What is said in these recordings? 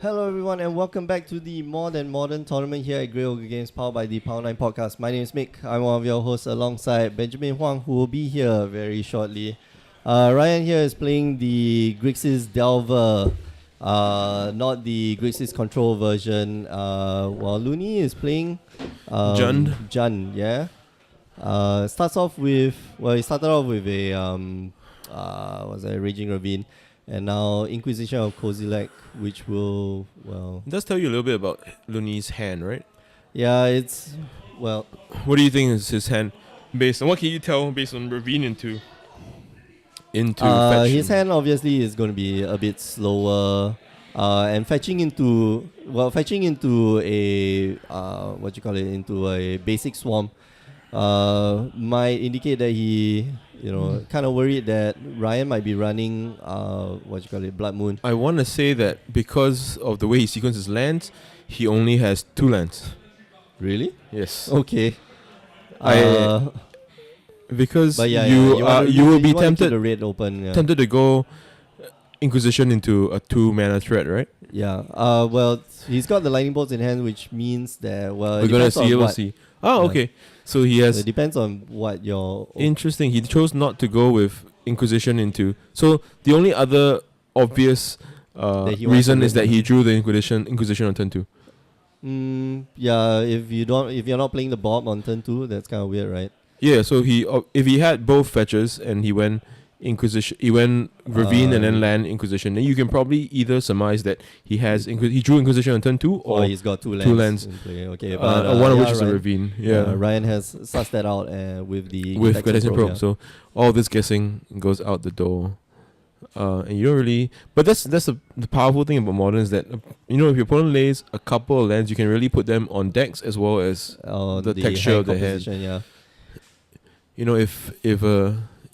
Hello everyone and welcome back to the More Than Modern tournament here at Grey Ogre Games powered by the Power 9 podcast. My name is Mick. I'm one of your hosts alongside Benjamin Huang, who will be here very shortly. Ryan here is playing the Grixis Delver, not the Grixis Control version, while Looney is playing Jund, yeah. He started off with a Raging Ravine, and now Inquisition of Kozilek, which will, It does tell you a little bit about Looney's hand, right? Yeah, it's, well... What do you think is his hand based on? What can you tell based on Ravine into fetch? His hand obviously is going to be a bit slower, and fetching into into a basic swarm might indicate that he, kind of worried that Ryan might be running Blood Moon. I want to say that because of the way he sequences lands, he only has 2 lands. Really? Yes. Okay. Because but you will be tempted the red open. Yeah. Tempted to go Inquisition into a 2-mana threat, right? Yeah. Well, he's got the lightning bolts in hand, which means that we're gonna see. We'll see. Oh, yeah. Okay. So he has. So it depends on what your. Interesting. He chose not to go with Inquisition into. So the only other obvious reason is that he drew the Inquisition on turn 2. Yeah. If you're not playing the Bob on turn 2, that's kind of weird, right? Yeah. So if he had both fetches and he went Inquisition, he went Ravine and then land Inquisition, then you can probably either surmise that he drew Inquisition on turn 2 or he's got 2 lands. In play. Okay, but one of which is a Ravine. Yeah. Ryan has sussed that out with Getaxian Probe. Yeah. So all this guessing goes out the door, and you don't really. But that's the powerful thing about Modern is that if your opponent lays a couple of lands, you can really put them on decks as well as the texture of the hand. Yeah.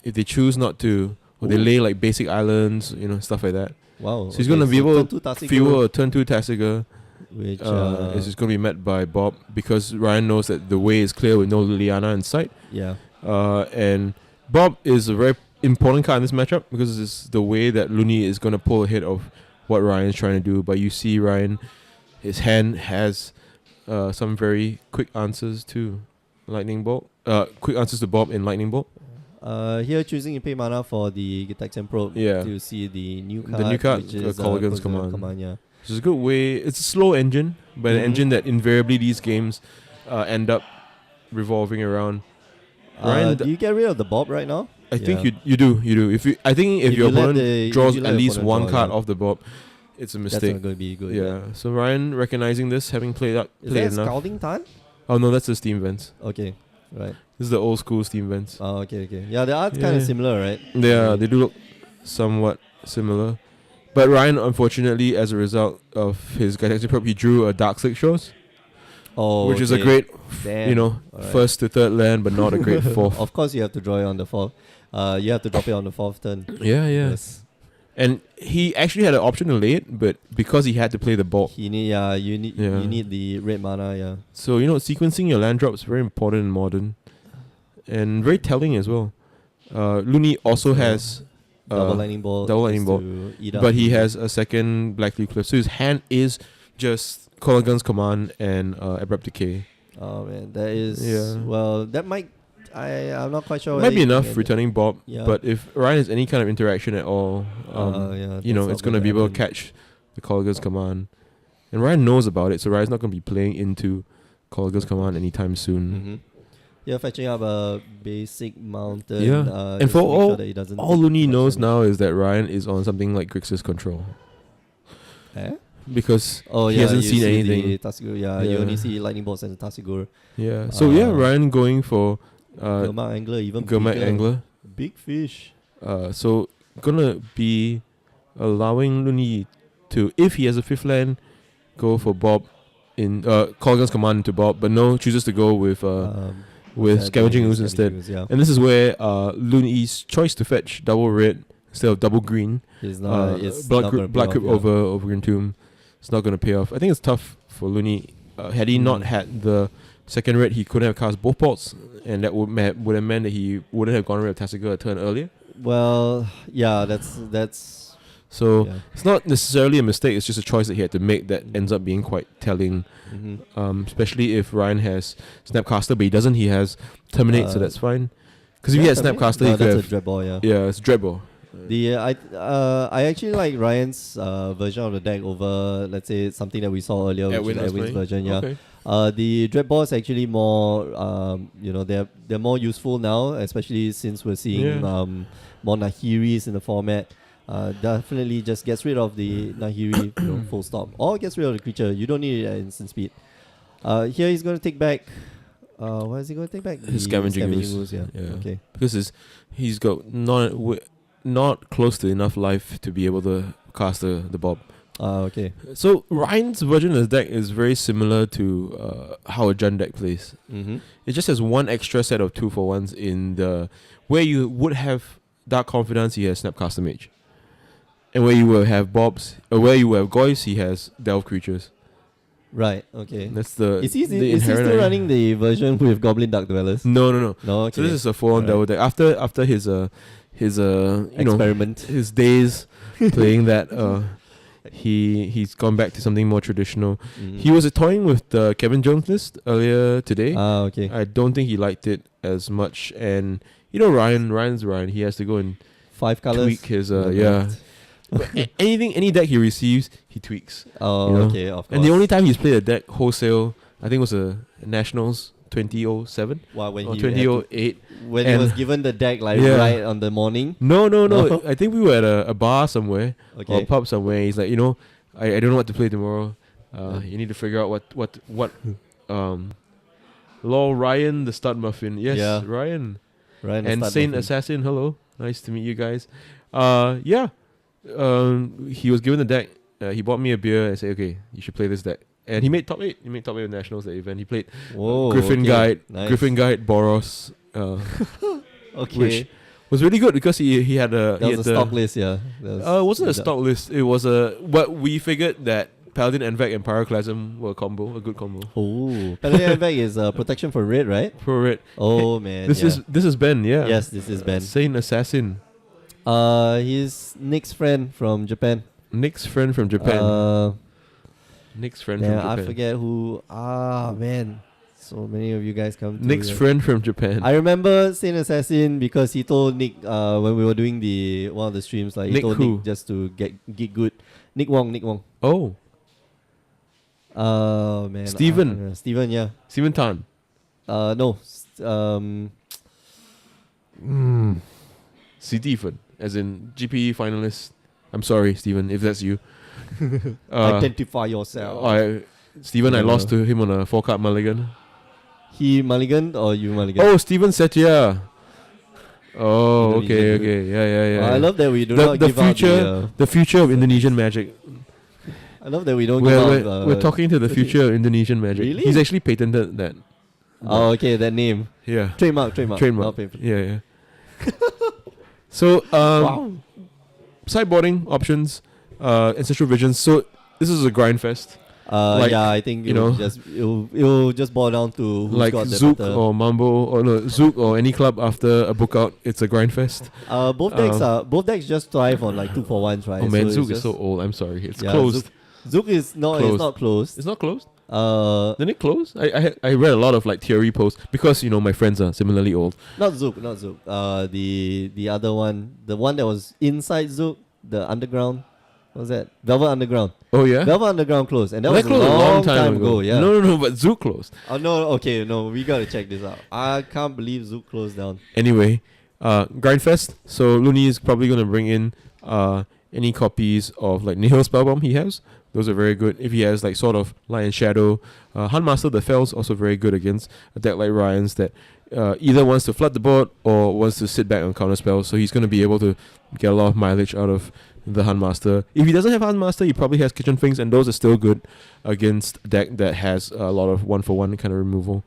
If they choose not to, or they lay like basic islands, stuff like that. Wow. So he's going to be able to fuel a turn 2 Tasigur, which is just going to be met by Bob because Ryan knows that the way is clear with no Liliana in sight. Yeah. And Bob is a very important card in this matchup because it's the way that Looney is going to pull ahead of what Ryan's trying to do. But you see Ryan, his hand has some very quick answers to Lightning Bolt. Quick answers to Bob in Lightning Bolt. Here choosing to pay mana for the Getaxian Probe to see the new card, which is Colligan's Command. Yeah. Which is a good way. It's a slow engine, but an engine that invariably these games end up revolving around. Do you get rid of the Bob right now? I think you do. If your opponent draws at least one card off the Bob, it's a mistake. That's not going to be good. Yeah. So Ryan recognizing this, having played enough. Is that Scalding Tarn? Oh no, that's the Steam Vents. Okay. Right. This is the old school Steam Vents. Oh, okay. Yeah, the art's kind of similar, right? Yeah, they do look somewhat similar. But Ryan, unfortunately, as a result of his Getaxian Probe, he drew a Dark Slick Shores. Oh, which is a great, first to third land, but not a great fourth. Of course, you have to draw it on the 4th. You have to drop it on the 4th turn. Yeah. Yes. And he actually had an option to lay it, but because he had to play the ball, you need the red mana. Yeah. So sequencing your land drops is very important in Modern, and very telling as well. Looney also has double lightning bolt, but he has a second Blackleaf Cliff, so his hand is just Colligan's Command and Abrupt Decay. Oh man, that is well. That might. I'm not quite sure. It might be enough returning Bob, but if Ryan has any kind of interaction at all, it's going to be able to catch the Colligan's Command. And Ryan knows about it, so Ryan's not going to be playing into Colligan's Command anytime soon. Mm-hmm. Yeah, fetching up a basic mountain. Yeah, and for all Looney knows now is that Ryan is on something like Grixis Control. Because he hasn't seen anything. You only see Lightning Bolts and the Tasigur. Yeah, so Ryan going for... Gurmag Angler, even Gurmag Angler. Big fish. So gonna be allowing Looney to, if he has a 5th land, go for Bob in Colligan's Command into Bob, but no, chooses to go with Scavenging Ooze instead. And this is where Looney's choice to fetch double red instead of double green. Black Crypt over Green Tomb. It's not gonna pay off. I think it's tough for Looney. Had he not had the second red, he couldn't have cast both bolts, and that would have meant that he wouldn't have gone rid of Tasigur a turn earlier. Well, yeah, that's So Yeah. it's not necessarily a mistake. It's just a choice that he had to make that ends up being quite telling. Especially if Ryan has Snapcaster, but he doesn't. He has Terminate, so that's fine. Because if he had Snapcaster, he could that's have. a dread ball, yeah. Yeah, it's Dreadball. I actually like Ryan's version of the deck over, let's say, something that we saw earlier, which is Edwin's version. Yeah. Okay. The dread ball is actually more, they're more useful now, especially since we're seeing more Nahiris in the format. Definitely just gets rid of the Nahiri, full stop, or gets rid of the creature. You don't need it at instant speed. Here he's going to take back. What is he going to take back? His Scavenging Ooze. Yeah. Okay. Because he's got not close to enough life to be able to cast the Bob. Okay. So Ryan's version of the deck is very similar to how a Jund deck plays. It just has one extra set of 2-for-1s in the where you would have Dark Confidence, he has Snapcaster Mage, and where you will have Bobs, or where you will have Goys, he has Delve Creatures. Right. Okay. That's the. Is he still running the version with Goblin Dark Dwellers? No. No. Okay. So this is a full-on Delve deck. After his experiment, his days playing that. He's gone back to something more traditional. He was toying with the Kevin Jones list earlier today. Okay. I don't think he liked it as much, and Ryan's Ryan. He has to go and 5 colors. tweak his any deck he receives, he tweaks. Okay, of course. And the only time he's played a deck wholesale, I think, was a Nationals 2007 when or he 2008. When he was given the deck right on the morning. No. I think we were at a bar somewhere or a pub somewhere. He's like, I don't know what to play tomorrow. You need to figure out what Law Ryan the Stud Muffin. Yes, yeah. Ryan and Saint Assassin. Hello, nice to meet you guys. He was given the deck. He bought me a beer and said, okay, you should play this deck. And he made top 8. He made top 8 of Nationals that event. He played Griffin Guide, Boros, which was really good because he had a... That was a stock list, yeah. It wasn't a stock list. It was what we figured that Paladin Envec and Pyroclasm were a good combo. Oh, Paladin Envec is protection for red, right? For red. Oh, man. This is Ben, yeah. Yes, this is Ben. Saint Assassin. He's Nick's friend from Japan. Nick's friend from Japan. I forget who. Man. So many of you guys come to Nick's friend from Japan. I remember Saint Assassin because he told Nick when we were doing one of the streams, like he told Nick just to get good. Nick Wong. Oh. Man. Steven, yeah. Steven Tan. No. Stephen, as in GP finalist. I'm sorry, Steven, if that's you. Identify yourself. Stephen, I lost to him on a 4-card mulligan. He mulliganed or you mulliganed? Oh, Steven Setia. Oh, okay. Yeah. I love that we do not give out the future of Indonesian Magic. I love that we don't give out... We're talking to the future of Indonesian Magic. Really? He's actually patented that. Oh, okay, that name. Yeah. Trademark. Yeah. So, wow. Sideboarding options, Ancestral Visions. So, this is a grind fest. I think it'll just boil down to who's like got the Zook better. or Mambo or no Zook or any club after a book out. It's a grind fest. Both decks just thrive on like 2-for-1s, right? Oh man, Zook is so old. I'm sorry, it's closed. Zook is not. Closed. It's not closed. It's not closed. Didn't it close? I read a lot of like theory posts because my friends are similarly old. Not Zook. The other one, the one that was inside Zook, the underground. What was that? Velvet Underground. Oh yeah. Velvet Underground closed, and that was closed a long time ago. Yeah. No, but Zook closed. Oh no. Okay, no, we gotta check this out. I can't believe Zook closed down. Anyway, Grindfest. So Looney is probably gonna bring in any copies of like Nihil Spellbomb he has. Those are very good. If he has like sort of Light and Shadow, Handmaster the Fells also very good against a deck like Ryan's that either wants to flood the board or wants to sit back on counter spells. So he's going to be able to get a lot of mileage out of the Handmaster. If he doesn't have Handmaster, he probably has Kitchen Finks, and those are still good against a deck that has a lot of 1-for-1 kind of removal.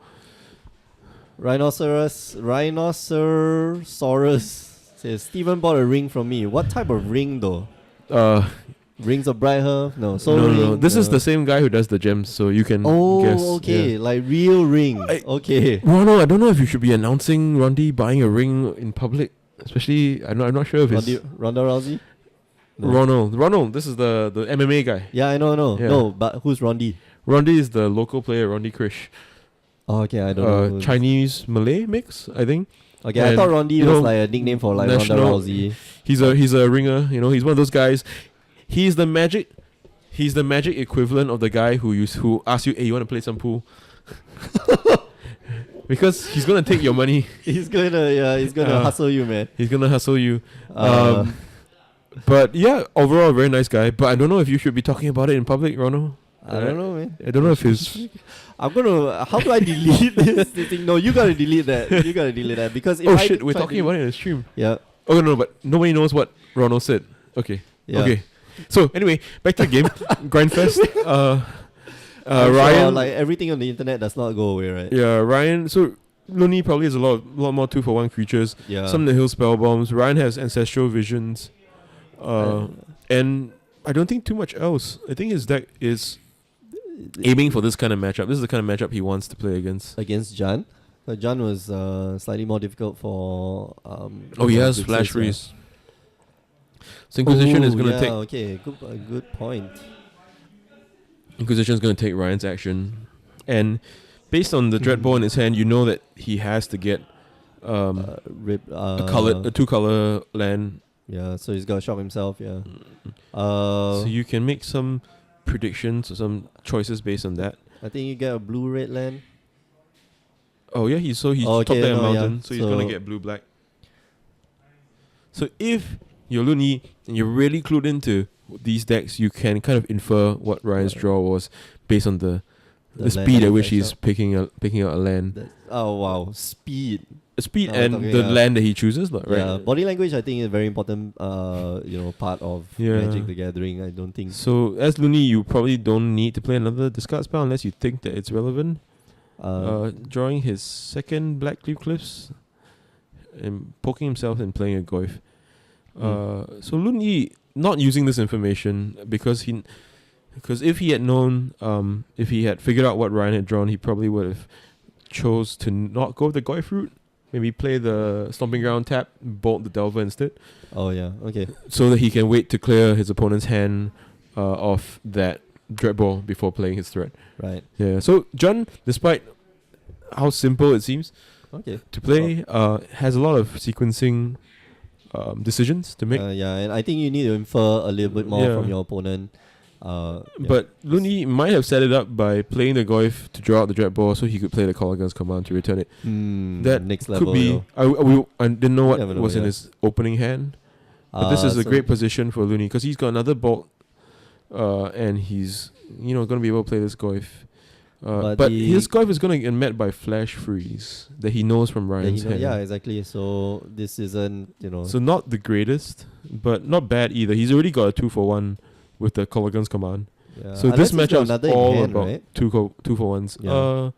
Rhinoceros says Steven bought a ring from me. What type of ring though? Rings of Brighthearth? No. No. This is the same guy who does the gems, so you can guess. Oh, okay. Yeah. Like real ring. Okay. Rono, I don't know if you should be announcing Rondi buying a ring in public. Especially, I'm not sure if it's... Ronda Rousey? No. Ronald. This is the MMA guy. Yeah, I know. Yeah. No, but who's Rondi? Rondi is the local player, Rondi Krish. Oh, okay, I don't know. who- Chinese Malay mix, I think. Okay, I and, thought Rondi you was know, like a nickname for like Ronda national- Rousey. He's a ringer. You know, he's one of those guys. He's the magic equivalent of the guy who asks you, "Hey, you want to play some pool?" Because he's gonna take your money. He's gonna hustle you, man. He's gonna hustle you. Uh, But yeah, overall, very nice guy. But I don't know if you should be talking about it in public, Ronald. I don't know, man. I don't know if his. I'm gonna. How do I delete this thing? No, you gotta delete that. You gotta delete that because if Oh I shit, we're try talking to- about it in the stream. Yeah. Oh no, but nobody knows what Ronald said. Okay. Yeah. Okay. So anyway, back to the game. Grindfest. I'm sure, Ryan. like everything on the internet does not go away, right? Yeah, Ryan. So Looney probably has a lot more 2-for-1 creatures. Yeah. Some of the hill spell bombs. Ryan has ancestral visions. And I don't think too much else. I think his deck is aiming for this kind of matchup. This is the kind of matchup he wants to play against. Against Jan. Jan was slightly more difficult for. Oh, he has Grixis, flash yeah. freeze. So Inquisition is going to yeah, take. Okay, good point. Inquisition is going to take Ryan's action, and based on the Dreadball in his hand, you know that he has to get a 2-color land. Yeah, so he's got to shop himself. Yeah. So you can make some predictions or some choices based on that. I think you get a blue-red land. Oh yeah, he's Oh, top okay, there no, mountain, yeah. so he's gonna get blue-black. So if you're Looney and you're really clued into these decks, you can kind of infer what Ryan's draw was based on the land speed that at he which fetched he's up. picking out a land. Oh wow, speed. Speed Now we're and talking, the yeah. land that he chooses, right? Yeah, body language I think is a very important part of Yeah. Magic the Gathering. I don't think So as Looney, you probably don't need to play another discard spell unless you think that it's relevant. Drawing his second Black Cleave Cliffs and poking himself and playing a Goyf. So Looney not using this information because if he had known, if he had figured out what Ryan had drawn, he probably would have chose to not go with the Goyf route. Maybe play the Stomping Ground tap, bolt the Delver instead. Oh yeah, okay. So that he can wait to clear his opponent's hand of that Dreadball before playing his threat. Right. Yeah. So Jun, despite how simple it seems Okay. to play, has a lot of sequencing decisions to make. Yeah, and I think you need to infer a little bit more Yeah. from your opponent. Yeah. But Looney might have set it up by playing the Goyf to draw out the Dreadball so he could play the Colligan's command to return it. That next level. Could be. I didn't know what never know, was in yeah. his opening hand. But this is a so great position for Looney because he's got another bolt, and he's going to be able to play this Goyf. But his Goyf is going to get met by Flash Freeze that he knows from Ryan's hand. Yeah, exactly. So this isn't, So not the greatest, but not bad either. He's already got a 2-for-1 with the Colligan's command. yeah. So Unless this he's got matchup is another in all hand, about right? 2-for-1s. Yeah.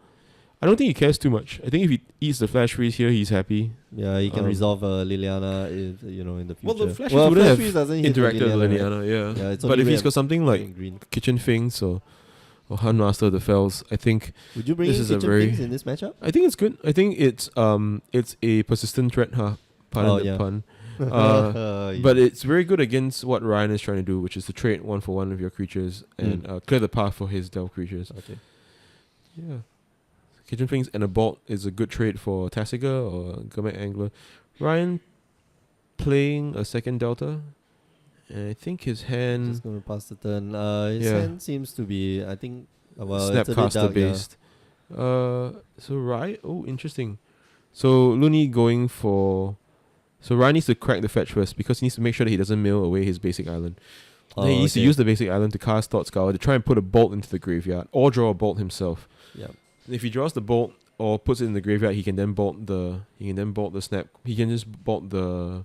I don't think he cares too much. I think if he eats the Flash Freeze here, he's happy. Yeah, he can resolve Liliana in the future. Well, the Flash well, Freeze wouldn't have Freeze doesn't hit interacted with right? Liliana, yeah. Yeah, it's But only if he's red got something and like green. Kitchen Finks or Handmaster of the Fells, I think Would you bring this in is a Kitchen very- Finks in this matchup? I think it's good. I think it's a persistent threat, pardon the pun. But it's very good against what Ryan is trying to do, which is to trade 1-for-1 of your creatures and clear the path for his Delve creatures. Okay. Yeah. Kitchen Finks and a Bolt is a good trade for Tasiga or Gourmet Angler. Ryan playing a second Delta. And I think his hand Just gonna pass the turn. His Yeah. hand seems to be, I think, well, it's a bit Snapcaster dark, yeah. based. So Ryan, interesting. So Looney going for. So Ryan needs to crack the fetch first because he needs to make sure that he doesn't mill away his basic island. Then he needs to use the basic island to cast Thought Scour to try and put a bolt into the graveyard or draw a bolt himself. Yeah. If he draws the bolt or puts it in the graveyard, he can then bolt the snap. He can just bolt the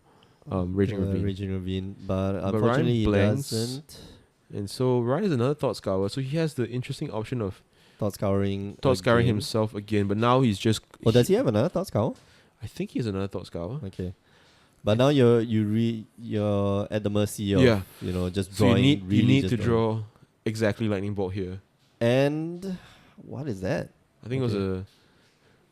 Raging Ravine. Raging Ravine, but Ryan unfortunately he blanks. doesn't. And so Ryan is another Thought Scour, so he has the interesting option of Thought Scouring. Thought Scouring again. himself again, but now he's just. Oh, does he have another Thought Scour? I think he has another Thought Scour. Okay. But now you're at the mercy of just So drawing. you really need just to drawing. draw exactly Lightning Bolt here. And what is that? I think it was a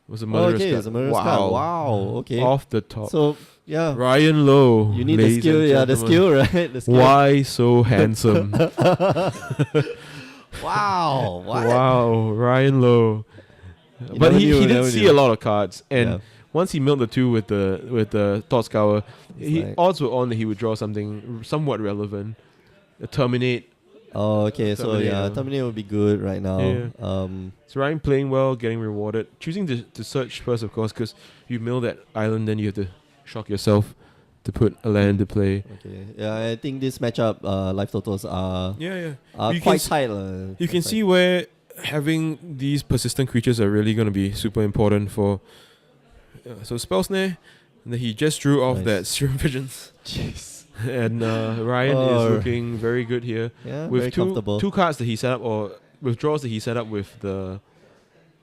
Was a murderous okay, card. it's a murderous card. Wow. Okay. Off the top. So yeah, Ryan Lowe. you need the ladies skill. and Yeah, the gentlemen. skill, right? The skill. Why so handsome? Wow. What? Wow, Ryan Lowe. You But never he knew, did never see knew. a lot of cards, and Yeah. once he milled the 2 with the Thought Scour, It's like- odds were on that he would draw something somewhat relevant. A Terminate. Oh, okay. So yeah, Terminator. Terminator would be good right now. Yeah. So Ryan playing well, getting rewarded. Choosing to search first, of course, because you mill that island, then you have to shock yourself to put a land to play. Okay. Yeah, I think this matchup, life totals are Yeah. are You can quite s- tight. You can see where having these persistent creatures are really going to be super important for. So Spell Snare, and then he just drew off Nice. that Serum Visions. Jeez. And Ryan Oh. is looking very good here. Yeah, With very two comfortable. cards that he set up, or withdrawals that he set up with the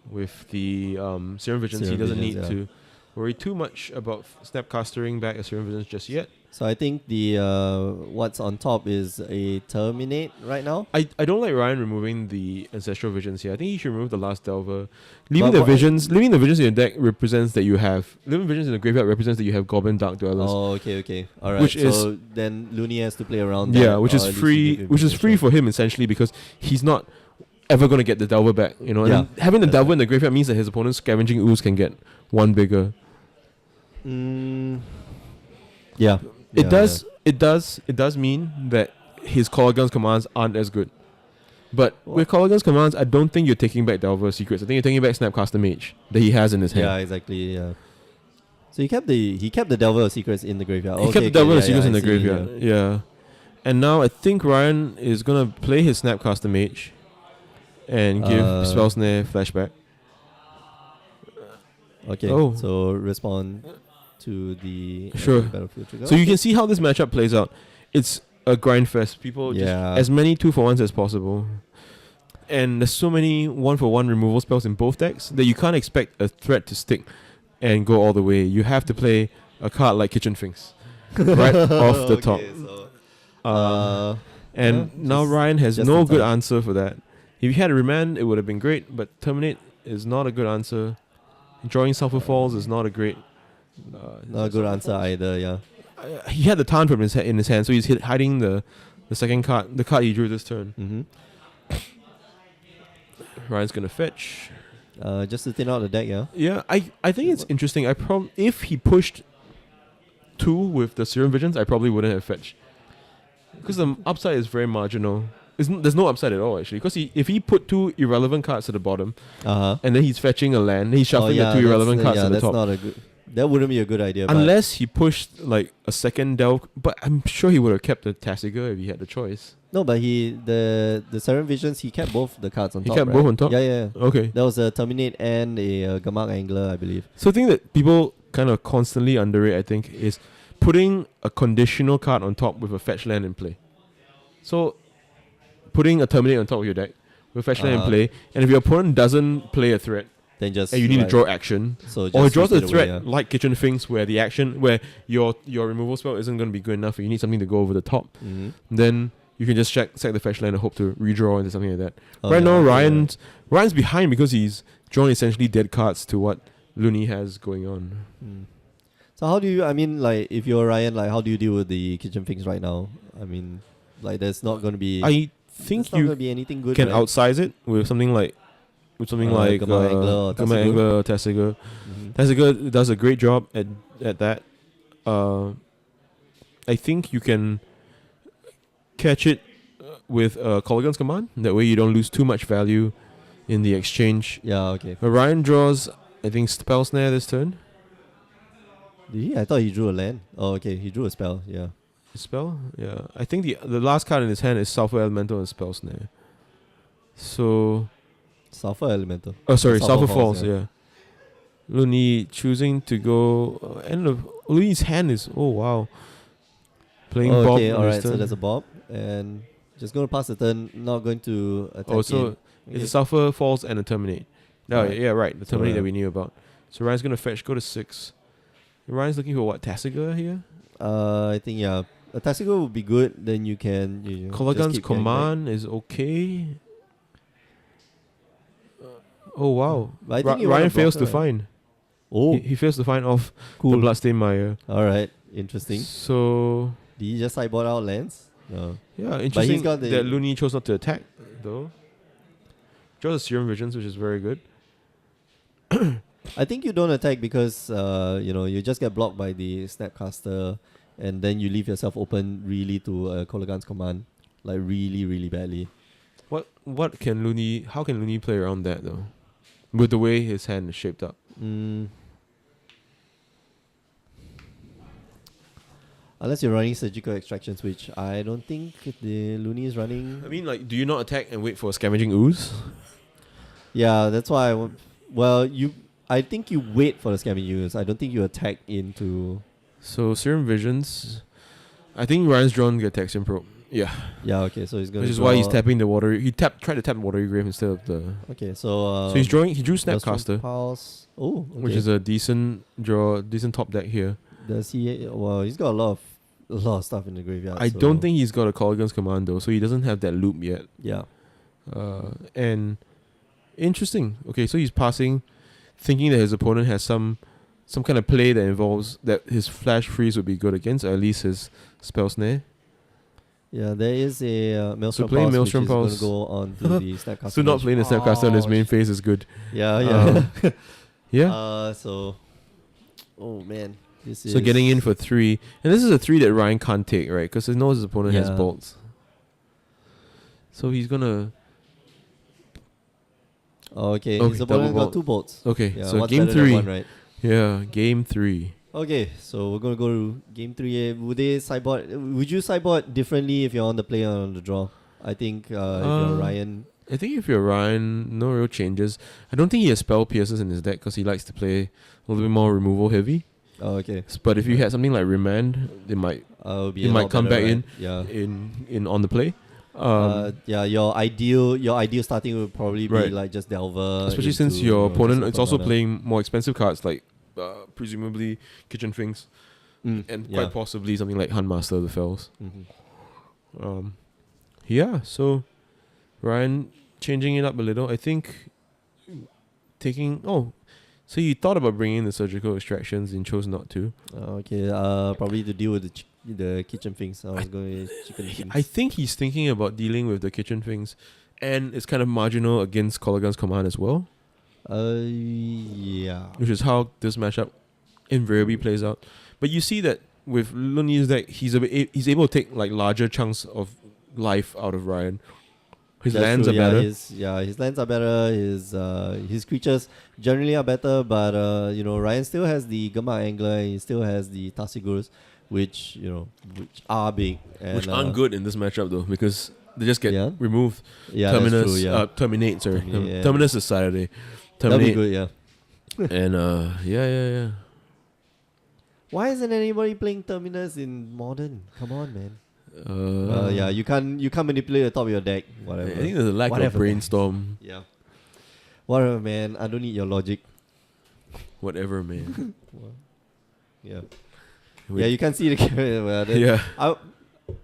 Serum Visions, he Serum doesn't Visions, need yeah. to worry too much about Snapcastering back a Serum Visions just yet. So I think the what's on top is a Terminate right now. I don't like Ryan removing the Ancestral Visions here. I think he should remove the Last Delver. Leaving But the what- visions in your deck represents that you have leaving visions in the graveyard represents that you have Goblin Dark Dwellers. Oh, okay. All right. Which so then Looney has to play around. Yeah, that, which or is at least free. give him Which is free protection. for him essentially because he's not ever going to get the Delver back. You know, Yeah, and having the that's Delver right. in the graveyard means that his opponent's Scavenging Ooze can get one bigger. Yeah. It Yeah, does. It does mean that his Colligan's commands aren't as good. But with Colligan's commands, I don't think you're taking back Delver Secrets. I think you're taking back Snapcaster Mage that he has in his hand. Yeah, exactly. Yeah. So he kept the Delver of Secrets in the graveyard. He kept the Delver yeah, Secrets in I the see, graveyard. Yeah. And now I think Ryan is gonna play his Snapcaster Mage and give Spell Snare flashback. Yeah. Okay. Oh. So respond to the Sure. battlefield trigger. So you can see how this matchup plays out. It's a grind fest. People Yeah. just as many 2-for-1s as possible. And there's so many 1-for-1 removal spells in both decks that you can't expect a threat to stick and go all the way. You have to play a card like Kitchen Finks right off the top. Okay, so, And yeah, now just- Ryan has just no in good time. answer for that. If he had a remand, it would have been great, but Terminate is not a good answer. Drawing Sulphur Falls is not a great... not a good answer either. Yeah. He had the Tarn from in his hand, so he's hiding the second card, the card he drew this turn. Mm-hmm. Ryan's gonna fetch. Just to thin out the deck. Yeah. Yeah, I think it's interesting. If he pushed 2 with the Serum Visions, I probably wouldn't have fetched. Because the upside is very marginal. There's no upside at all actually. Because if he put 2 irrelevant cards at the bottom, Uh-huh. and then he's fetching a land, he's shuffling the 2 irrelevant cards yeah, at the that's top. not a good. That wouldn't be a good idea. Unless he pushed like a second Delve, but I'm sure he would have kept the Tasigur if he had the choice. but no, but the Serum Visions, he kept both the cards on He top. kept right? both on top? Yeah. Okay. That was a Terminate and a Gamak Angler, I believe. So the thing that people kind of constantly underrate, I think, is putting a conditional card on top with a fetch land in play. So putting a Terminate on top of your deck with fetch land in play, and if your opponent doesn't play a threat, Then just and you need to like- draw action, So just or it draws sweep a it threat away, yeah. like Kitchen Finks, where the action, where your removal spell isn't going to be good enough, and you need something to go over the top, Mhm. then you can just sack the fetch land and hope to redraw into something like that. Oh, Right yeah, now, yeah. Ryan's behind because he's drawn essentially dead cards to what Looney has going on. Mm. So how do you? I mean, like, if you're Ryan, like, how do you deal with the Kitchen Finks right now? I mean, like, there's not going to be. I think there's not going you to be anything good. can right? outsize it with something like Gamak Angler or Gamak Angler or Tasigur. Mhm. Tasigur does a great job at that. I think you can catch it with Colligan's Command. That way you don't lose too much value in the exchange. Yeah. Okay. But Ryan draws, I think, Spell Snare this turn. Did he? I thought he drew a land. Oh, okay. He drew a spell. Yeah. Spell? Yeah. I think the last card in his hand is Sulphur Elemental and Spell Snare. So... Sulphur Elemental. Oh, sorry, Sulphur Sulphur Falls, Falls, yeah. yeah. Looney choosing to go... Looney's hand is... Oh, wow. Playing Oh, Bob okay. on All his right. So turn. there's a Bob, and just going to pass the turn. Not going to attack. Oh, so in. it's a Sulphur Falls and a Terminate. No, Right. yeah, right. The Terminate yeah. that we knew about. So Ryan's going to fetch, go to 6. Ryan's looking for what? Tasigur here? I think yeah. A Tasigur would be good. Then you can. You know, just Colligan's keep getting back. Command is okay. Oh, wow. But I think you Ryan wanna fails block to her, right? find. Oh, He fails to find off the cool. Bloodstained Mire. All right, interesting. So Did he just sideboard out lands? No. yeah, interesting got the- that Looney chose not to attack though. Draws a Serum Visions, which is very good. I think you don't attack because you just get blocked by the Snapcaster, and then you leave yourself open really to Kolaghan's Command, like really really badly. What can Looney? How can Looney play around that though? With the way his hand is shaped up. Unless you're running Surgical Extractions, which I don't think the Looney is running. I mean, like, do you not attack and wait for a Scavenging Ooze? Yeah, that's why. I think you wait for the Scamming Use. I don't think you attack into. So Serum Visions. I think Ryan's drawn the Taxian Probe. Yeah. Yeah. Okay. So he's gonna. Which is why he's tapping the water. Tried to tap Watery Grave instead of the. Okay. So. So he's drawing. He drew Maelstrom Snapcaster, Pulse. Oh. Okay. which is a decent draw, decent top deck here. Does he? Well, he's got a lot of stuff in the graveyard. I so don't think he's got a Kolaghan's Command though, so he doesn't have that loop yet. Yeah. And interesting. Okay, so he's passing, thinking that his opponent has some kind of play that involves that his Flash Freeze would be good against, or at least his Spell Snare. Yeah, there is a Maelstrom playing Pulse, Maelstrom which is Pulse. going to go on to the Snapcaster. So not playing the Snapcaster on his main phase is good. Yeah. Yeah. So. Oh man. So getting in for 3, and this is a 3 that Ryan can't take, right? Because he knows his opponent has Yeah. bolts. So he's gonna. Okay, Okay, his double opponent got bolt. 2 bolts. Okay, Yeah, so one's game better than 3. one, right? Yeah, game 3. Okay, so we're gonna go to game 3. Would they sideboard? Would you sideboard differently if you're on the play or on the draw? I think if you're Ryan. I think if you're Ryan, no real changes. I don't think he has Spell Pierces in his deck because he likes to play a little bit more removal heavy. Oh, okay. But if you had something like Remand, they might Be it a might lot come better, back right? Yeah. in on the play. Yeah, your ideal starting would probably be Right. like just Delver. Especially since into, your opponent just is also mana. playing more expensive cards like presumably Kitchen Finks and yeah. quite possibly something like Huntmaster of the Fells. Mhm. Yeah, so Ryan changing it up a little. I think taking so you thought about bringing the Surgical Extractions and chose not to. Okay. Probably to deal with the kitchen things. I was going with chicken things. I think he's thinking about dealing with the Kitchen Finks, and it's kind of marginal against Kolaghan's Command as well, Yeah. which is how this matchup invariably plays out. But you see that with Looney's deck, he's able to take like larger chunks of life out of Ryan. His That's lands true, are better. His lands are better. His creatures generally are better, but Ryan still has the Gamma Angler. He still has the Tassigurs, which are big and Which aren't good in this matchup though, because they just get Yeah? removed. Yeah, Terminus, that's true. Yeah, Terminate. Sorry, Terminate, yeah. Terminus is Saturday. that'd be Terminate, good. Yeah. and yeah. Why isn't anybody playing Terminus in Modern? Come on, man. You can't manipulate the top of your deck. Whatever. I think there's a lack Whatever, of brainstorm. Yeah. Whatever, man. I don't need your logic. Whatever, man. Yeah. Wait. Yeah, you can't see the camera. Well, then Yeah.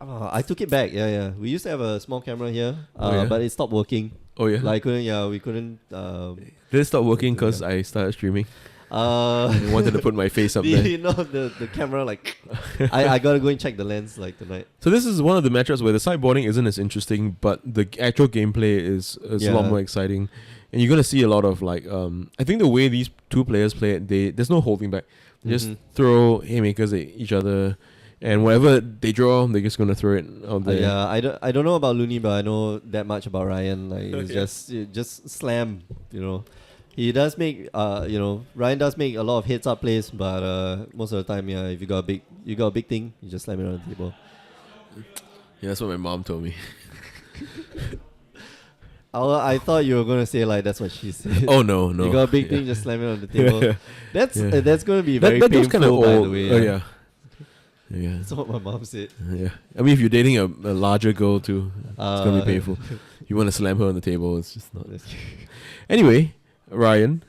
I took it back. Yeah. We used to have a small camera here, yeah? but it stopped working. Oh yeah. Like we couldn't. Did it stop working because I started streaming? I wanted to put my face up there. the camera like. I gotta go and check the lens like tonight. So this is one of the matchups where the sideboarding isn't as interesting, but the actual gameplay is a lot Yeah. more exciting, and you're gonna see a lot of like. I think the way these two players play it, there's no holding back. They just throw haymakers at each other, and whatever they draw, they're just gonna throw it out there. Yeah, I don't know about Looney, but I know that much about Ryan. Like it's just slam. He does make Ryan does make a lot of heads up plays, but most of the time, if you got a big thing, you just slam it on the table. Yeah, that's what my mom told me. I thought you were gonna say like that's what she said. Oh no. You got a big thing, just slam it on the table. That's gonna be very that painful, kind of by old. the way. Oh yeah. Yeah. That's what my mom said. Yeah. I mean, if you're dating a larger girl too, it's gonna be painful. You want to slam her on the table, it's just not. Anyway, Ryan,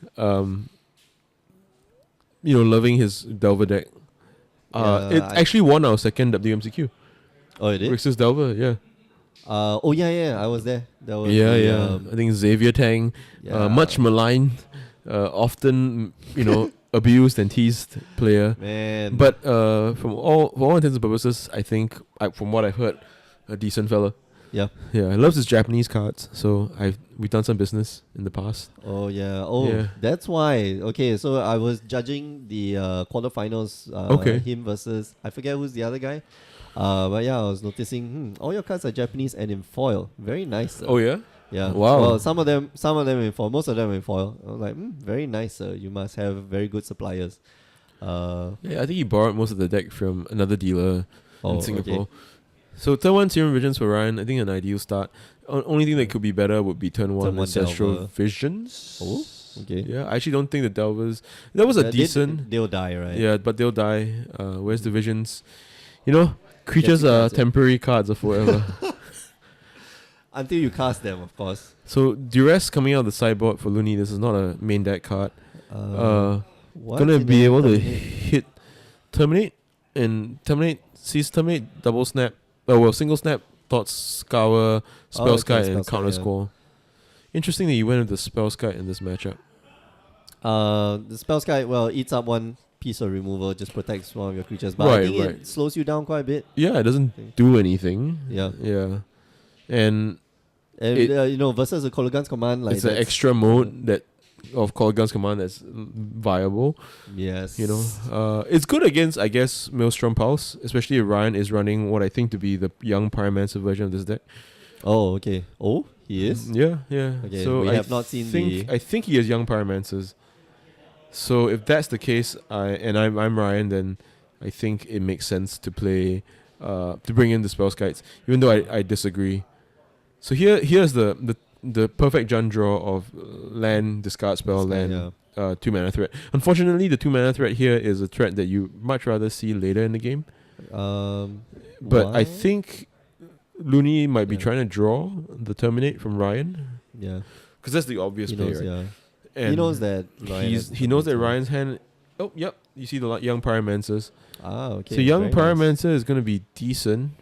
loving his Delver deck. It actually won our second WMCQ. Oh, it did? Grixis Delver, yeah. I was there. That was I think Xavier Tang, yeah. much maligned, often, abused and teased player. Man. But for all intents and purposes, I think from what I've heard, a decent fella. Yeah. Yeah, he loves his Japanese cards. So we've done some business in the past. Oh yeah. Oh, Yeah. that's why. Okay, so I was judging the quarterfinals. Okay. Him versus I forget who's the other guy. But yeah, I was noticing. All your cards are Japanese and in foil. Very nice. Sir. Oh yeah. Yeah. Wow. Well, some of them in foil. Most of them in foil. I was like, very nice. Sir. You must have very good suppliers. Yeah, I think he borrowed most of the deck from another dealer in Singapore. Okay. So turn 1 Serum Visions for Ryan, I think an ideal start. Only thing that could be better would be turn 1 Turn one Ancestral Delver. Visions. Oh, okay. Yeah, I actually don't think the Delvers... That was a decent... They'll die, right? Yeah, but they'll die. Where's the Visions? You know, creatures Get the are cards, temporary cards or forever. Until you cast them, of course. So Duress coming out of the sideboard for Looney. This is not a main deck card. What Gonna did be they able to terminate? hit Terminate and Terminate, double snap. Single snap, Thought Scour, Spell okay, Sky, Spell and Sky, Counter yeah. Score. Interesting that you went with the Spell Sky in this matchup. The spell sky eats up one piece of removal, just protects one of your creatures, but I Right, think right. it slows you down quite a bit. Yeah, it doesn't do anything. Yeah, Yeah. And and versus a Kolaghan's command, like it's an that's- extra mode that of Kolaghan's command that's viable. Yes, It's good against, I guess, Maelstrom Pulse, especially if Ryan is running what I think to be the young Pyromancer version of this deck. Oh, okay. Oh, he is. Yeah, yeah. Okay, So we I have not seen think, the- I think he has young Pyromancers. So if that's the case, I'm Ryan, then I think it makes sense to play, to bring in the Spell Skites, even though I disagree. So here's the perfect Jund draw of land, discard spell, land, 2 mana threat. Unfortunately, the 2 mana threat here is a threat that you much rather see later in the game. But I why? think Looney might be Yeah. trying to draw the Terminate from Ryan, Yeah, because that's the obvious he play, knows. right? Yeah, And he knows that. Ryan has he knows that something. Ryan's hand. Oh, yep. You see the young Pyromancers. Okay. So young very nice. Pyromancer is going to be decent,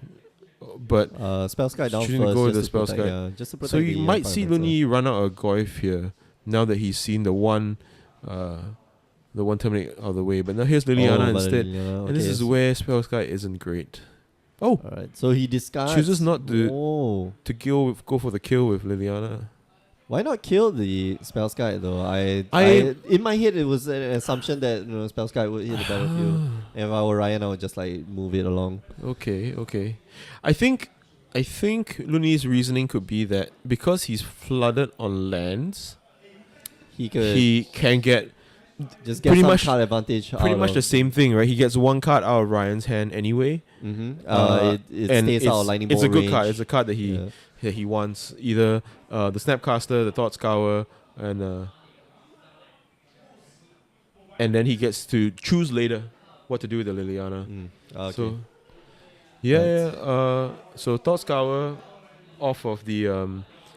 but Spell Sky down choosing to first. go with just the to Spell protect, Sky. Yeah, just to protect so the you young might see Pyromancer. Looney run out a Goyf here now that he's seen the one Terminate out of the way. But now here's Liliana but instead, Liliana, and this okay, is where Spell Sky isn't great. Oh, Alright, so he discards. chooses not to Oh, go for the kill with Liliana. why not kill the Spell Sky though? I in my head it was an assumption that Spell Sky would hit the battlefield. If I were Ryan, I would just like move it along. Okay. I think Looney's reasoning could be that because he's flooded on lands, He could he can get just get pretty some much- card advantage. pretty much the same thing, right? He gets one card out of Ryan's hand anyway. It And stays out of lightning bolt it's a good range. card. It's a card that Yeah. he wants. Either the Snapcaster, the Thought Scour, and then he gets to choose later what to do with the Liliana. Okay. So so Thought Scour off of the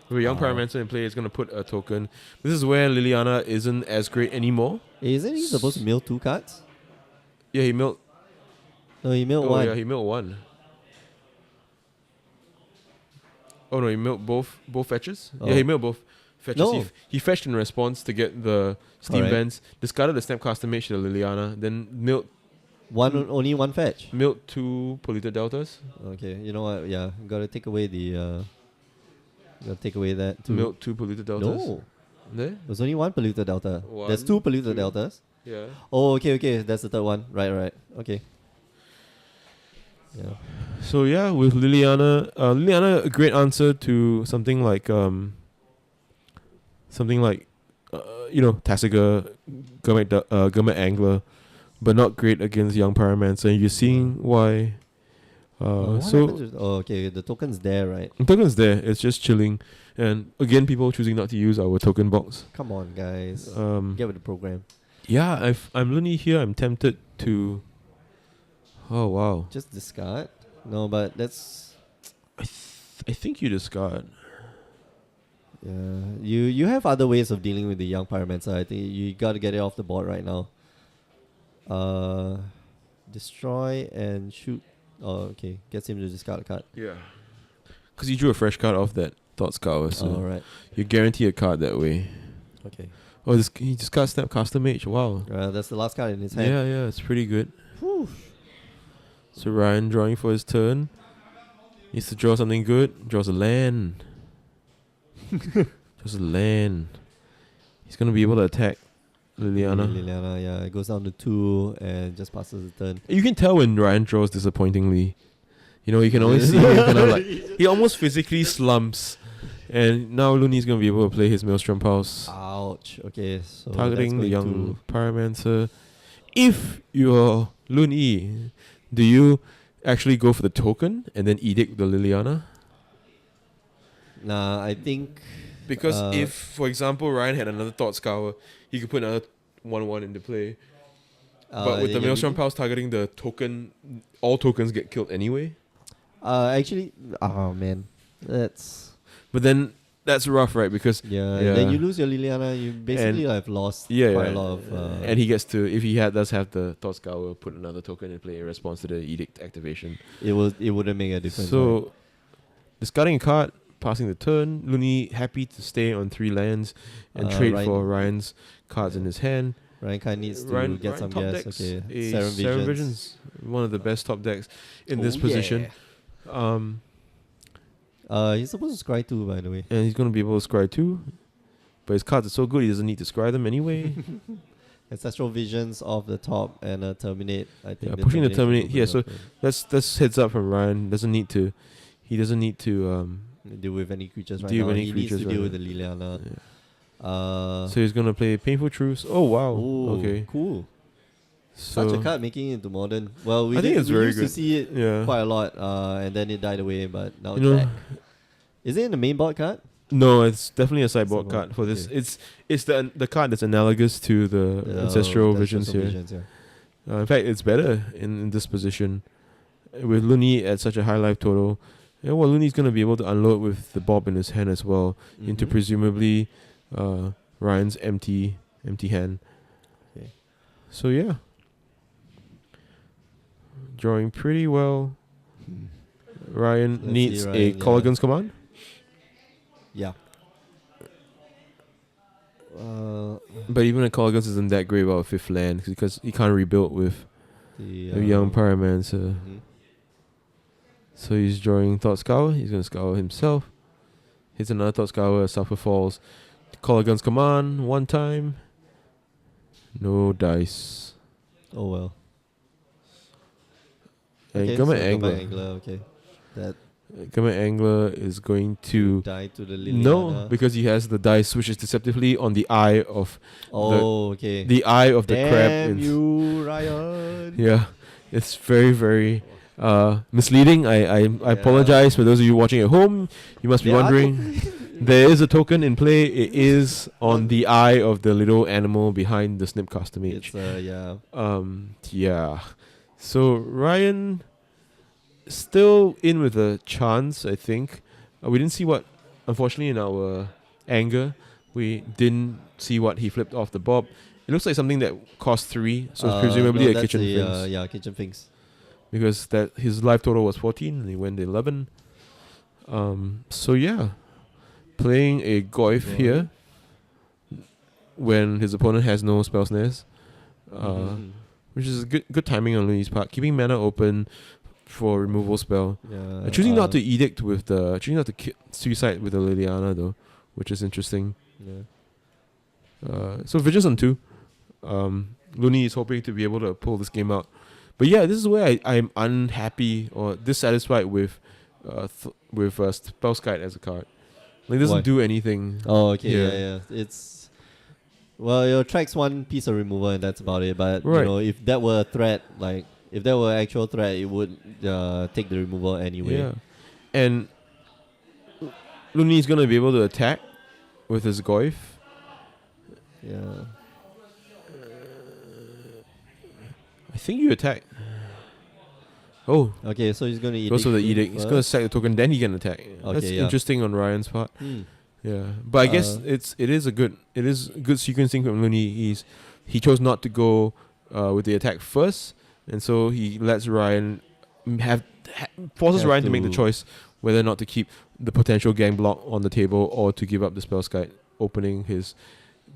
with a young Pyromancer in play is going to put a token. This is where Liliana isn't as great anymore. Isn't he supposed to mill 2 cards? Yeah, he milled. No, he milled Oh one. yeah, he milled one. Oh no, he milled both fetches. Oh. Yeah, he milled both fetches. No. He fetched in response to get the Steam Correct. Bends, discarded the Snapcaster Mage to the Liliana, then milled Only one fetch. 2 Polluted Deltas, Okay, you know what? Yeah, gotta take away the. Gotta take away that too. milled 2 Polluted Deltas. No, There? there's only one polluted delta. There's 2 One, polluted 2. deltas. Yeah. Oh, okay. That's the third one. Right. Okay. Yeah. So yeah, with Liliana, a great answer to something like Tasiga, Gurmet Angler, but not great against young Pyromancer. You're seeing why. What happens with- okay. The token's there, right? The token's there. It's just chilling, and again, people choosing not to use our token box. Come on, guys. Get with the program. Yeah, I'm Looney here. I'm tempted to. Oh wow! Just discard. No, but that's. I think you discard. Yeah. You have other ways of dealing with the young Pyromancer. I think you gotta get it off the board right now. Destroy and shoot. Oh, okay. Gets him to discard a card. Yeah. Because you drew a fresh card off that Thought Scour, so Alright. you guarantee a card that way. Okay. Oh, he just got Snapcaster Mage. Wow. That's the last card in his hand. Yeah, it's pretty good. So Ryan drawing for his turn. Needs to draw something good. Draws a land. Draws a land. He's gonna be able to attack Liliana. Liliana, yeah. It goes down to 2 and just passes the turn. You can tell when Ryan draws disappointingly. You know, you can always see him kind of like he almost physically slumps. And now Looney's gonna be able to play his Maelstrom Pulse. Ouch. Okay, so Targeting the young Pyromancer. If you're Looney, do you actually go for the token and then edict the Liliana? Nah, I think Because if, for example, Ryan had another Thought Scour, he could put another 1/1 into play. But with the Maelstrom Pulse targeting the token, all tokens get killed anyway. Actually, oh man, that's But then that's rough, right? Because then you lose your Liliana, you basically have lost quite a lot of. And he gets to, if he does have the Thought Scour, put another token in play in response to the edict activation. It wouldn't make a difference. So right? discarding a card, passing the turn. Looney happy to stay on 3 lands and trade for Ryan's cards in his hand. Ryan kind of needs to get some gas. Decks, Okay, Serum Visions, one of the best top decks in this position. He's supposed to scry too, by the way. And he's going to be able to scry too. But his cards are so good, he doesn't need to scry them anyway. Ancestral Visions off the top and Terminate. I think pushing the Terminate here. So that's heads up from Ryan. He doesn't need to deal with any creatures right deal now. with any He creatures needs to deal right with the Liliana. Yeah. So he's gonna play Painful Truce. Oh wow. Ooh, okay. Cool. So Such a card making it into modern. Well, I think it's very used good. to see it quite a lot, and then it died away. But now it's back. Is it in the main board card? No, it's definitely a sideboard card for this. Okay. It's the card that's analogous to the Ancestral Visions here. In fact, it's better in this position with Looney at such a high life total. Yeah, well, Looney's gonna be able to unload with the Bob in his hand as well into presumably Ryan's empty hand. Okay. So yeah, drawing pretty well. Ryan needs a Colligan's Command. Yeah. But even a Colligan's isn't that great about a 5th land because he can't rebuild with the young Pyromancer. So he's drawing Thought Scour. He's going to Scour himself. Hits another Thought Scour. Suffer Falls. Colligan's Command 1 time. No dice. Oh well. And Gummet Angler. Okay. That Gummet Angler is going to die to the Liliana. No, because he has the dice which is deceptively on the eye of the eye of the crab. Damn you, Ryan. Yeah. It's very, very misleading. I apologize for those of you watching at home. You must be wondering. There is a token in play. It is on the eye of the little animal behind the Snapcaster Mage. Yeah. So Ryan still in with a chance, I think. We didn't see what, unfortunately, in our anger, we didn't see what he flipped off the Bob. It looks like something that cost 3, so it's presumably a Kitchen Finks. Kitchen Finks. Because that his life total was 14 and he went to 11. So yeah, playing a Goyf here when his opponent has no spell snares, which is good timing on Looney's part. Keeping mana open for removal spell. Choosing not to edict with choosing not to suicide with the Liliana though, which is interesting. So Visions on 2. Looney is hoping to be able to pull this game out. But yeah, this is where I'm unhappy or dissatisfied with Spellskite as a card. Like, it doesn't do anything. Oh, okay, yeah. It's it attracts 1 piece of removal and that's about it. But you know, if that were a threat, like if that were actual threat, it would take the removal anyway. Yeah, and Looney's gonna be able to attack with his Goyf. Yeah. I think you attack. Oh. Okay, so he's gonna goes for the edict. He's gonna sack the token, then he can attack. That's interesting on Ryan's part. Yeah, but I guess it is good sequencing from Looney. He chose not to go with the attack first, and so he lets Ryan forces Ryan to make the choice whether or not to keep the potential gang block on the table or to give up the Spellskite, opening his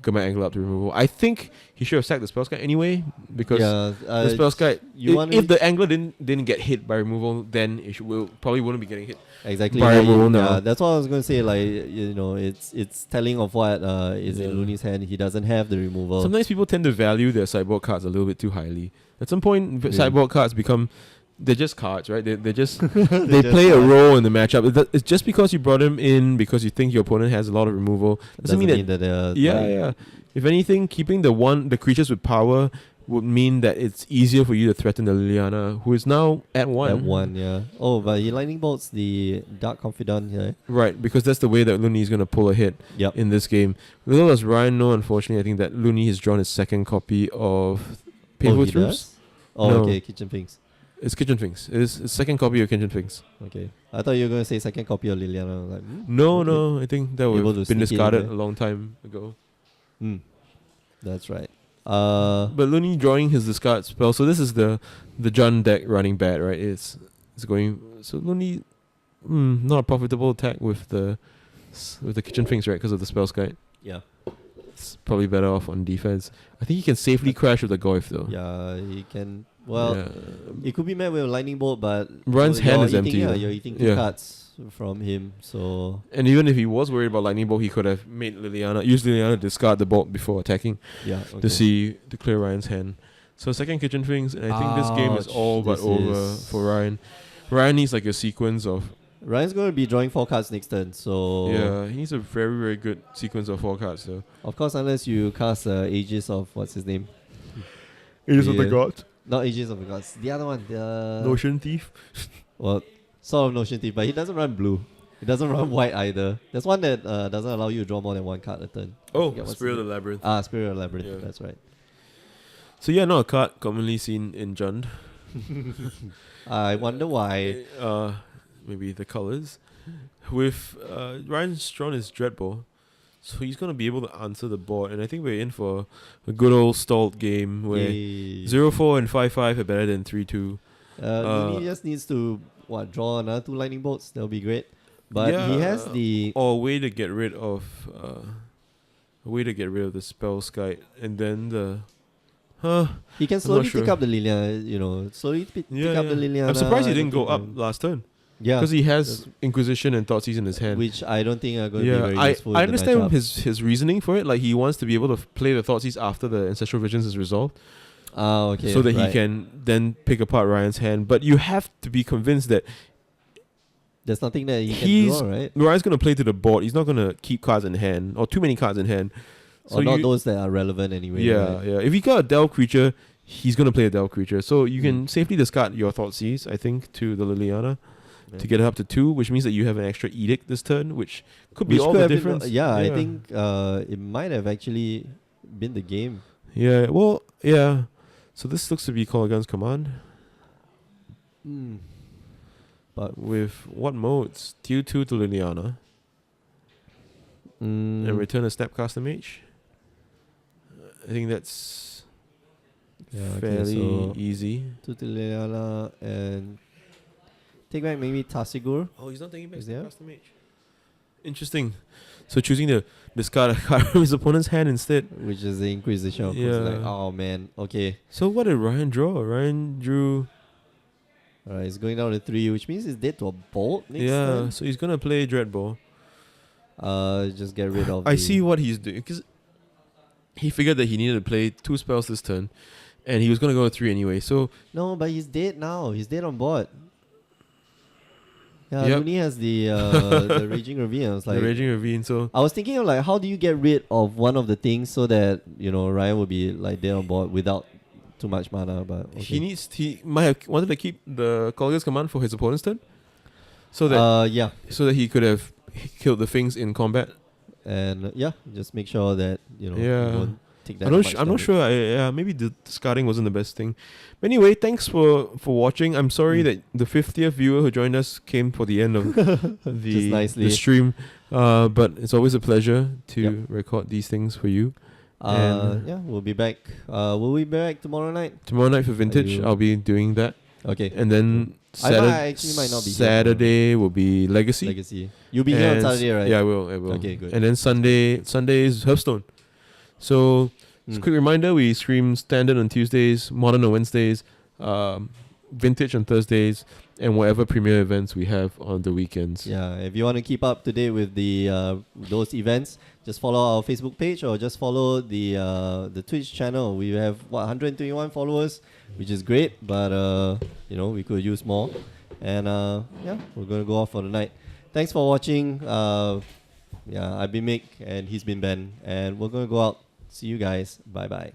Command Angle up to removal. I think he should have sacked the Spell Sky anyway, because the Spell Sky, if the Angler didn't get hit by removal, then it probably wouldn't be getting hit exactly by removal now. Yeah, that's what I was going to say. Like, it's telling of what is in Looney's hand. He doesn't have the removal. Sometimes people tend to value their sideboard cards a little bit too highly. At some point, sideboard cards become... They're just cards, right? They just they play a role in the matchup. It's just because you brought them in because you think your opponent has a lot of removal doesn't mean that yeah. If anything, keeping the creatures with power would mean that it's easier for you to threaten the Liliana, who is now at 1. At 1, yeah. Oh, but he lightning bolts the Dark Confidant here. Right, because that's the way that Looney is going to pull a hit in this game. Little does Ryan know, unfortunately, I think that Looney has drawn his second copy of Painful Truths. Okay, Kitchen Finks. It's Kitchen Finks. It's his second copy of Kitchen Finks. Okay. I thought you were going to say second copy of Liliana. Like, No, I think that would have been discarded a long time ago. That's right. But Looney drawing his discard spell. So this is the Jund deck running bad, right? It's going... So Looney... not a profitable attack with the Kitchen Finks, right? Because of the spell sky. Yeah. It's probably better off on defense. I think he can safely crash with the Goyf though. Yeah, he can... Well, it could be met with a lightning bolt, but Ryan's hand is empty. Yeah, you're eating 2 cards from him. So, and even if he was worried about lightning bolt, he could have made use Liliana discard the bolt before attacking. Yeah, to clear Ryan's hand. So second Kitchen Finks, and I think this game is all but over for Ryan. Ryan needs like a sequence of... Ryan's going to be drawing 4 cards next turn, so... Yeah, he needs a very, very good sequence of 4 cards. So. Of course, unless you cast Aegis of... What's his name? Aegis of the Gods. Not Aegis of the Gods. The other one. The Notion Thief. Well, sort of Notion Thief, but he doesn't run blue. He doesn't run white either. There's one that doesn't allow you to draw more than 1 card a turn. Oh, Spirit of the Labyrinth. Spirit of the Labyrinth. Yeah. That's right. So yeah, not a card commonly seen in Jund. I wonder why. Maybe the colors. With Ryan's drawn his Dreadball, so he's going to be able to answer the board. And I think we're in for a good old stalled game where 0-4 and 5-5 are better than 3-2. He just needs to draw another 2 lightning bolts. That'll be great. But he has the... Or a way to get rid of... the spell sky, and then the... He can slowly pick up the Liliana, slowly pick up the Liliana. I'm surprised he didn't go up last turn. Yeah. Because he has Inquisition and Thoughtseizes in his hand. Which I don't think are going to be very useful. I understand his reasoning for it. Like, he wants to be able to play the Thoughtseize after the Ancestral Visions is resolved. Okay. So that he can then pick apart Ryan's hand. But you have to be convinced that there's nothing that he can draw, right? Ryan's going to play to the board. He's not going to keep cards in hand, or too many cards in hand. So or not those that are relevant anyway. Yeah, right? yeah. If he got a Delve creature, he's going to play a Delve creature. So you can safely discard your Thoughtseize, I think, to the Liliana. To get it up to 2, which means that you have an extra Edict this turn, which could be all the difference. I think it might have actually been the game. Yeah, well, yeah. So this looks to be Kolaghan's Command. But with what modes? Deal 2 to Liliana. And return a Snapcaster Mage. I think that's fairly easy. 2 to Liliana and... Take back maybe Tasigur. Oh, he's not taking back Snapcaster Mage. Interesting. So choosing to discard a card from his opponent's hand instead. Which is the Inquisition, of course. Like, oh man, okay. So what did Ryan draw? Ryan drew... Alright, he's going down to 3, which means he's dead to a bolt next turn. So he's going to play Dreadball. Just get rid of I see what he's doing. Because he figured that he needed to play 2 spells this turn. And he was going to go to 3 anyway, so... No, but he's dead now. He's dead on board. Yeah, Looney has the Raging Ravine. I was like, the Raging Ravine. So I was thinking of like, how do you get rid of one of the things so that Ryan will be like there on board without too much mana? But okay. He might have wanted to keep the Kolaghan's Command for his opponent's turn, so that so that he could have killed the things in combat. And just make sure that you won't take that. I'm not sure. Maybe the discarding wasn't the best thing. But anyway, thanks for watching. I'm sorry that the 50th viewer who joined us came for the end of the stream. But it's always a pleasure to record these things for you. We'll be back. Will we be back tomorrow night? Tomorrow night for Vintage, I'll be doing that. Okay. And then I actually might not be Saturday will be Legacy. You'll be here on Saturday, right? Yeah, I will. Okay, good. And then Sunday is Hearthstone. So, just a quick reminder: we stream standard on Tuesdays, modern on Wednesdays, vintage on Thursdays, and whatever premiere events we have on the weekends. Yeah, if you want to keep up to date with the those events, just follow our Facebook page or just follow the Twitch channel. We have 121 followers, which is great, but we could use more. And yeah, we're gonna go off for the night. Thanks for watching. I've been Mick and he's been Ben, and we're gonna go out. See you guys. Bye bye.